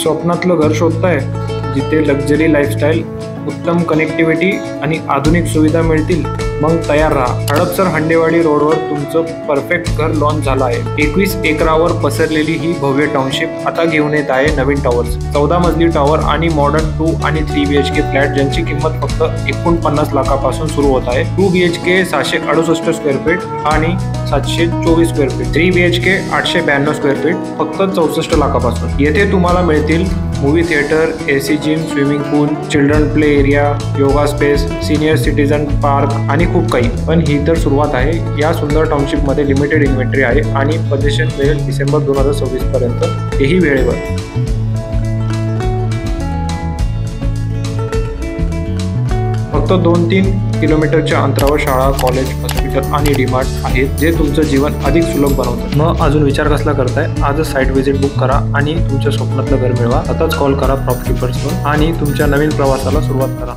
स्वप्नातलं घर शोधताय जिथे लक्झरी लाईफस्टाईल, उत्तम कनेक्टिव्हिटी आणि आधुनिक सुविधा मिळतील? मग तयार राहा. हडपसर हंडेवाडी रोडवर तुमचं परफेक्ट घर लॉन्च झालं आहे. 21 एकरावर पसरलेली ही भव्य टाउनशिप आता घेऊन येत आहे नवीन टॉवर्स. 14 मजली टॉवर आणि मॉडर्न 2 आणि 3 BHK फ्लॅट ज्यांची किंमत फक्त 49 लाखापासून सुरू होत आहे. 2 BHK 768 स्क्वेअर फीट आणि 724 square feet. 3 BHK 892 square feet फक्त 64 लाखापासून. येथे तुम्हाला मिळतील movie theatre, AC gym, swimming pool, children play area, yoga space, senior citizen park आणि खूप काही. पण ही तर सुरुवात आहे. या सुंदर टाउनशिप मध्ये लिमिटेड इन्व्हेंटरी आहे आणि पोझिशन मिळेल डिसेंबर 2026 पर्यंत, हेही वेळेवर. फक्त 2-3 किलोमीटरच्या अंतरावर शाळा, कॉलेज, हॉस्पिटल आणि डीमार्ट आहेत जे तुमचं जीवन अधिक सुलभ बनवतात. मग अजून विचार कसला करताय? आजच साईट व्हिजिट बुक करा आणि तुमच्या स्वप्नातलं घर मिळवा. आताच कॉल करा प्रॉपर्टी पर्सनल आणि तुमच्या नवीन प्रवासाला सुरुवात करा.